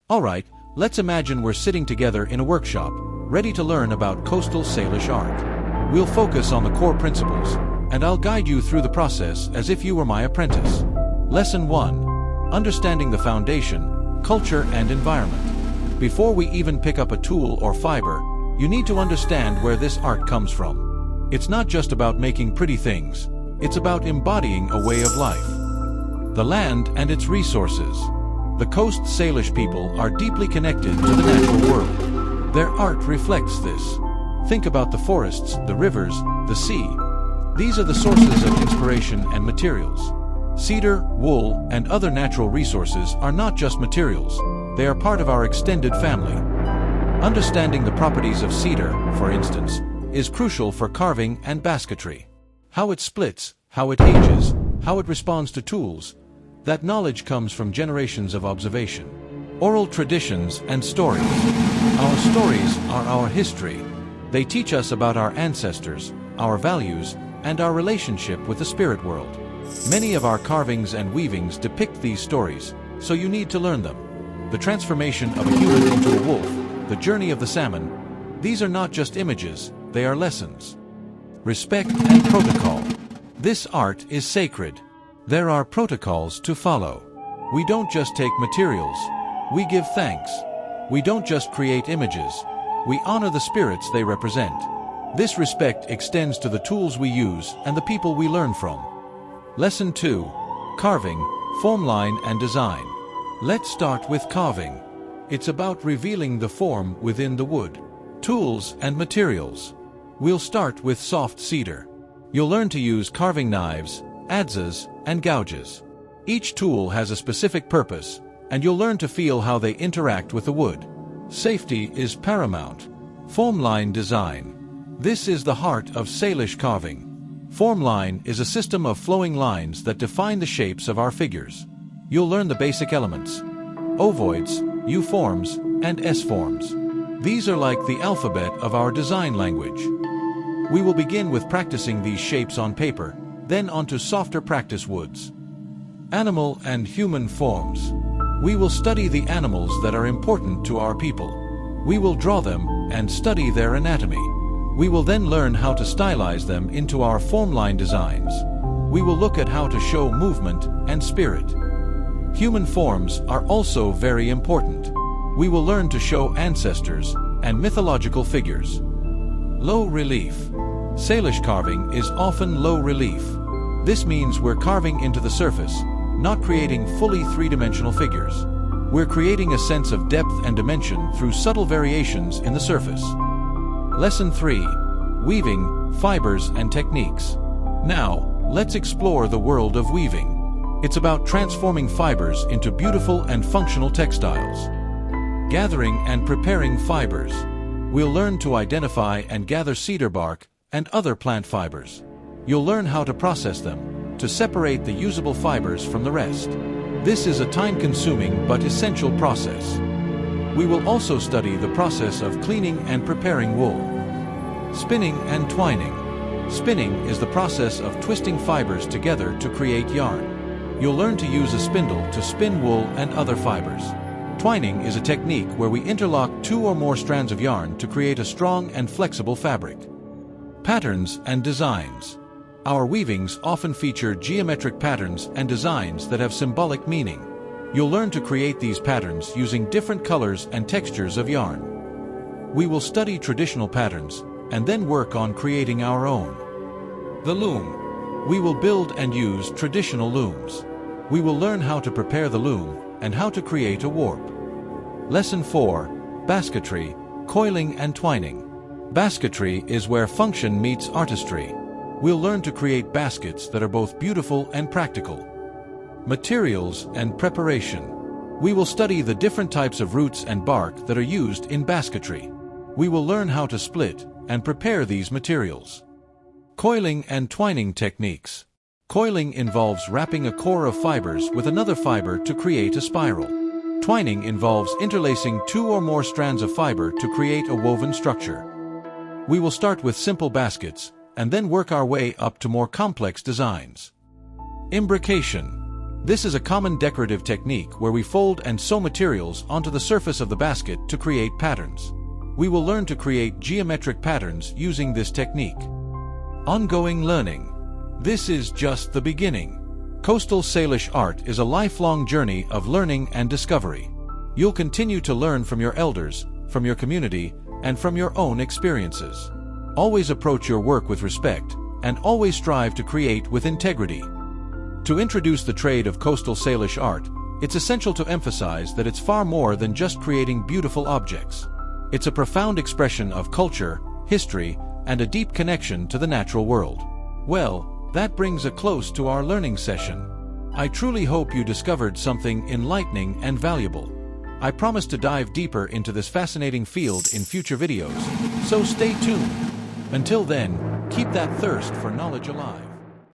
Alright, let's imagine we're sitting together in a workshop, ready to learn about Coastal Salish art. We'll focus on the core principles, and I'll guide you through the process as if you were my apprentice. Lesson 1. Understanding the foundation, culture and environment. Before we even pick up a tool or fiber, you need to understand where this art comes from. It's not just about making pretty things, it's about embodying a way of life. The land and its resources. The Coast Salish people are deeply connected to the natural world. Their art reflects this. Think about the forests, the rivers, the sea. These are the sources of inspiration and materials. Cedar, wool, and other natural resources are not just materials, they are part of our extended family. Understanding the properties of cedar, for instance, is crucial for carving and basketry. How it splits, how it ages, how it responds to tools, that knowledge comes from generations of observation. Oral traditions and stories. Our stories are our history. They teach us about our ancestors, our values, and our relationship with the spirit world. Many of our carvings and weavings depict these stories, so you need to learn them. The transformation of a human into a wolf, the journey of the salmon, these are not just images, they are lessons. Respect and protocol. This art is sacred. There are protocols to follow. We don't just take materials, we give thanks. We don't just create images, we honor the spirits they represent. This respect extends to the tools we use and the people we learn from. Lesson 2. Carving, form line and design. Let's start with carving. It's about revealing the form within the wood. Tools and materials. We'll start with soft cedar. You'll learn to use carving knives, adzes, and gouges. Each tool has a specific purpose, and you'll learn to feel how they interact with the wood. Safety is paramount. Form line design. This is the heart of Salish carving. Form line is a system of flowing lines that define the shapes of our figures. You'll learn the basic elements: ovoids, U-forms, and S-forms. These are like the alphabet of our design language. We will begin with practicing these shapes on paper, then onto softer practice woods. Animal and human forms. We will study the animals that are important to our people. We will draw them and study their anatomy. We will then learn how to stylize them into our form line designs. We will look at how to show movement and spirit. Human forms are also very important. We will learn to show ancestors and mythological figures. Low relief. Salish carving is often low relief. This means we're carving into the surface, not creating fully three-dimensional figures. We're creating a sense of depth and dimension through subtle variations in the surface. Lesson 3. Weaving, fibers and techniques. Now, let's explore the world of weaving. It's about transforming fibers into beautiful and functional textiles. Gathering and preparing fibers. We'll learn to identify and gather cedar bark and other plant fibers. You'll learn how to process them, to separate the usable fibers from the rest. This is a time-consuming but essential process. We will also study the process of cleaning and preparing wool. Spinning and twining. Spinning is the process of twisting fibers together to create yarn. You'll learn to use a spindle to spin wool and other fibers. Twining is a technique where we interlock two or more strands of yarn to create a strong and flexible fabric. Patterns and designs. Our weavings often feature geometric patterns and designs that have symbolic meaning. You'll learn to create these patterns using different colors and textures of yarn. We will study traditional patterns and then work on creating our own. The loom. We will build and use traditional looms. We will learn how to prepare the loom and how to create a warp. Lesson 4. Basketry, coiling and twining. Basketry is where function meets artistry. We'll learn to create baskets that are both beautiful and practical. Materials and preparation. We will study the different types of roots and bark that are used in basketry. We will learn how to split and prepare these materials. Coiling and twining techniques. Coiling involves wrapping a core of fibers with another fiber to create a spiral. Twining involves interlacing two or more strands of fiber to create a woven structure. We will start with simple baskets and then work our way up to more complex designs. Imbrication. This is a common decorative technique where we fold and sew materials onto the surface of the basket to create patterns. We will learn to create geometric patterns using this technique. Ongoing learning. This is just the beginning. Coastal Salish art is a lifelong journey of learning and discovery. You'll continue to learn from your elders, from your community, and from your own experiences. Always approach your work with respect, and always strive to create with integrity. To introduce the trade of Coastal Salish art, it's essential to emphasize that it's far more than just creating beautiful objects. It's a profound expression of culture, history, and a deep connection to the natural world. Well, that brings a close to our learning session. I truly hope you discovered something enlightening and valuable. I promise to dive deeper into this fascinating field in future videos, so stay tuned. Until then, keep that thirst for knowledge alive.